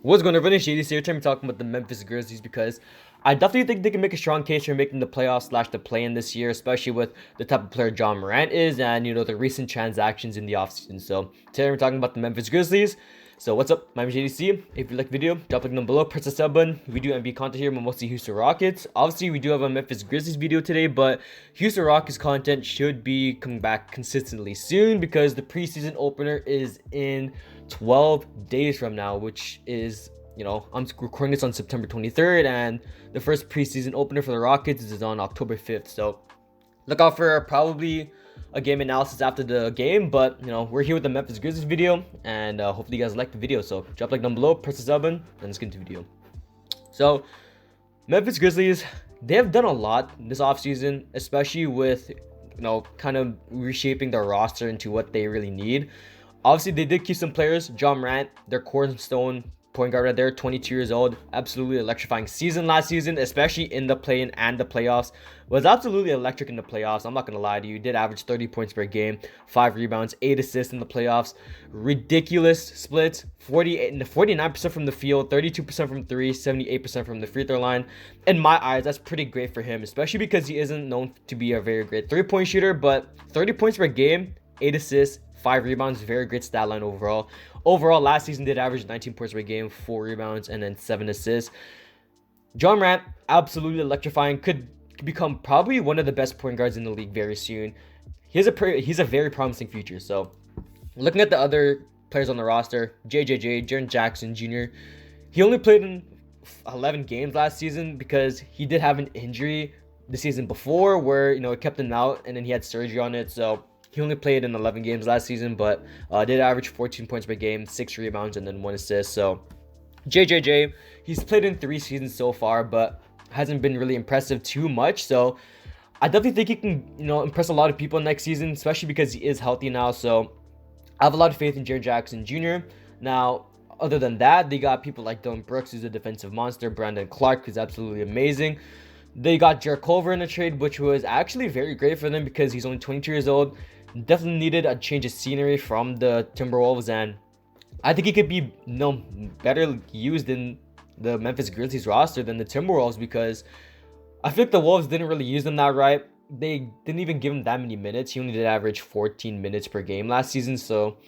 What's going on, everyone? It's JD here. Today we're talking about the Memphis Grizzlies because I definitely think they can make a strong case for making the playoffs / the play-in this year, especially with the type of player John Morant is and, the recent transactions in the offseason. So today we're talking about the Memphis Grizzlies. So what's up? My name is JDC. If you like the video, drop a like down below, press the sub button. We do NBA content here, but mostly Houston Rockets. Obviously, we do have a Memphis Grizzlies video today, but Houston Rockets content should be coming back consistently soon because the preseason opener is in 12 days from now, which is, I'm recording this on September 23rd, and the first preseason opener for the Rockets is on October 5th. So look out for probably a game analysis after the game, but we're here with the Memphis Grizzlies video, and hopefully you guys like the video. So drop a like down below, press the sub button, and let's get into the video. So Memphis Grizzlies, they have done a lot this offseason, especially with kind of reshaping their roster into what they really need. Obviously, they did keep some players. John Morant, their cornerstone point guard right there, 22 years old, absolutely electrifying season last season, especially in the play-in and the playoffs. Was absolutely electric in the playoffs. I'm not gonna lie to you. Did average 30 points per game, 5 rebounds, 8 assists in the playoffs. Ridiculous splits, 49% from the field, 32% from 3, 78% from the free throw line. In my eyes, that's pretty great for him, especially because he isn't known to be a very great 3-point shooter, but 30 points per game, 8 assists, 5 rebounds, very great stat line overall. Overall, last season did average 19 points per game, 4 rebounds, and then 7 assists. John Morant, absolutely electrifying, could become probably one of the best point guards in the league very soon. He's a very promising future. So, looking at the other players on the roster, Jaren Jackson Jr., he only played in 11 games last season because he did have an injury the season before where, it kept him out, and then he had surgery on it. So he only played in 11 games last season, but did average 14 points per game, 6 rebounds, and then 1 assist. So JJJ, he's played in 3 seasons so far, but hasn't been really impressive too much. So I definitely think he can, impress a lot of people next season, especially because he is healthy now. So I have a lot of faith in Jaren Jackson Jr. Now, other than that, they got people like Dillon Brooks, who's a defensive monster, Brandon Clark, who's absolutely amazing. They got Jarrett Culver in a trade, which was actually very great for them because he's only 22 years old. Definitely needed a change of scenery from the Timberwolves, and I think he could be better used in the Memphis Grizzlies roster than the Timberwolves because I feel like the Wolves didn't really use him that right. They didn't even give him that many minutes. He only did average 14 minutes per game last season. So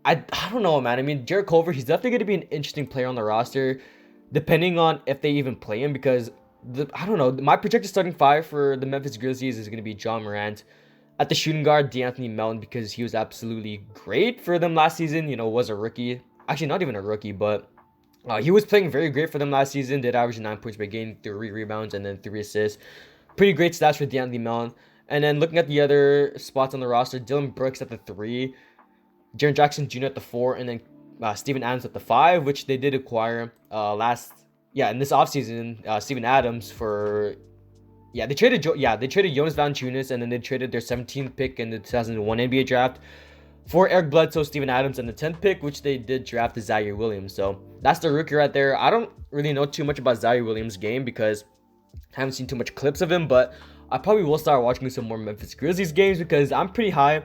I don't know, man. I mean, Jarrett Culver, he's definitely going to be an interesting player on the roster, depending on if they even play him, because I don't know. My projected starting 5 for the Memphis Grizzlies is going to be John Morant. At the shooting guard, D'Anthony Melton, because he was absolutely great for them last season. Was a rookie. Actually, not even a rookie, but he was playing very great for them last season. Did average 9 points per game, 3 rebounds, and then 3 assists. Pretty great stats for D'Anthony Melton. And then looking at the other spots on the roster, Dillon Brooks at the 3, Jaren Jackson Jr. at the 4, and then Steven Adams at the 5, which they did acquire in this offseason, Steven Adams for... They traded Jonas Valanciunas, and then they traded their 17th pick in the 2001 NBA draft for Eric Bledsoe, Steven Adams, and the 10th pick, which they did draft Zaire Williams. So that's the rookie right there. I don't really know too much about Zaire Williams' game because I haven't seen too much clips of him, but I probably will start watching some more Memphis Grizzlies games because I'm pretty high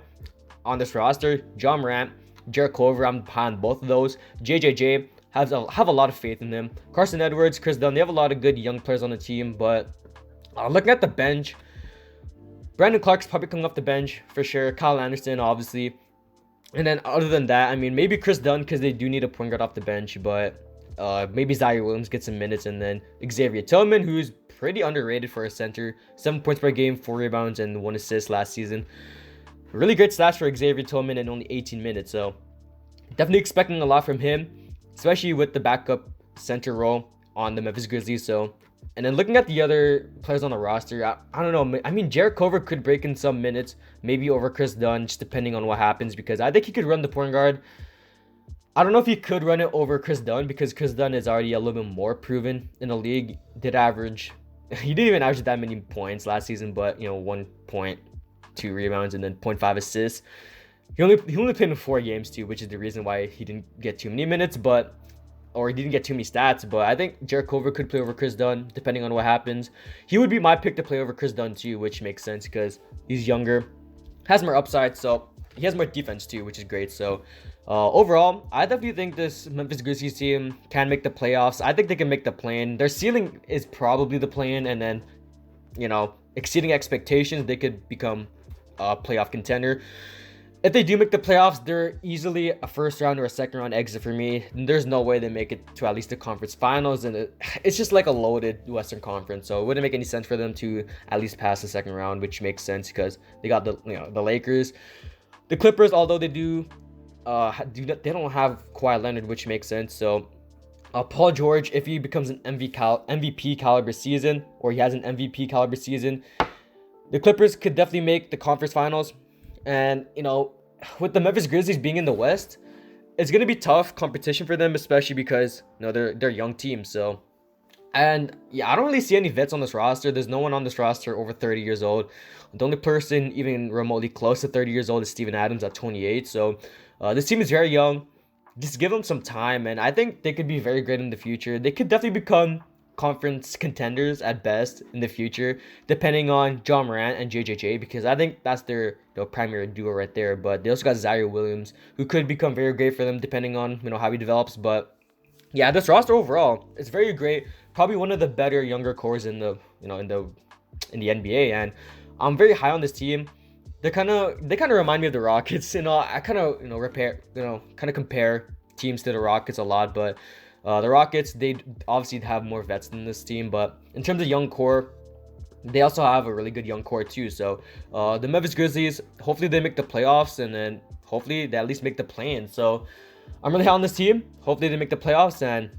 on this roster. John Morant, Jarrett Culver, I'm behind both of those. JJJ, have a lot of faith in them. Carson Edwards, Chris Dunn, they have a lot of good young players on the team, but looking at the bench, Brandon Clark's probably coming off the bench for sure. Kyle Anderson, obviously. And then other than that, I mean, maybe Chris Dunn because they do need a point guard off the bench. But maybe Zaire Williams gets some minutes. And then Xavier Tillman, who's pretty underrated for a center. 7 points per game, 4 rebounds, and 1 assist last season. Really great stats for Xavier Tillman in only 18 minutes. So definitely expecting a lot from him, especially with the backup center role on the Memphis Grizzlies. So... And then looking at the other players on the roster, I don't know. I mean, Jarrett Culver could break in some minutes, maybe over Chris Dunn, just depending on what happens, because I think he could run the point guard. I don't know if he could run it over Chris Dunn, because Chris Dunn is already a little bit more proven in the league. He didn't even average that many points last season, but, 1.2 rebounds and then 0.5 assists. He only played in 4 games, too, which is the reason why he didn't get too many minutes, or he didn't get too many stats, but I think Jarrett Culver could play over Chris Dunn, depending on what happens. He would be my pick to play over Chris Dunn, too, which makes sense because he's younger, has more upside, so he has more defense, too, which is great. So Overall, I definitely think this Memphis Grizzlies team can make the playoffs. I think they can make the play-in. Their ceiling is probably the play-in, and then exceeding expectations, they could become a playoff contender. If they do make the playoffs, they're easily a first round or a second round exit for me. There's no way they make it to at least the conference finals, and it's just like a loaded Western Conference, so it wouldn't make any sense for them to at least pass the second round, which makes sense because they got the Lakers, the Clippers. Although they don't have Kawhi Leonard, which makes sense. So Paul George, if he becomes an MVP caliber season, or he has an MVP caliber season, the Clippers could definitely make the conference finals. And with the Memphis Grizzlies being in the West, it's gonna be tough competition for them, especially because they're a young team. So, and yeah, I don't really see any vets on this roster. There's no one on this roster over 30 years old. The only person even remotely close to 30 years old is Steven Adams at 28. So, this team is very young. Just give them some time, and I think they could be very great in the future. They could definitely become conference contenders at best in the future, depending on John Morant and JJJ, because I think that's their primary duo right there. But they also got Zaire Williams, who could become very great for them depending on how he develops. But yeah, this roster overall is very great. Probably one of the better younger cores in the in the NBA, and I'm very high on this team. They kind of remind me of the Rockets. I kind of compare teams to the Rockets a lot, but the Rockets, they obviously have more vets than this team, but in terms of young core, they also have a really good young core too. So the Memphis Grizzlies, hopefully they make the playoffs, and then hopefully they at least make the play-in. So I'm really high on this team. Hopefully they make the playoffs and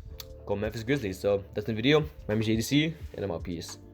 go Memphis Grizzlies. So that's the video. My name is JDC, and I'm out. Peace.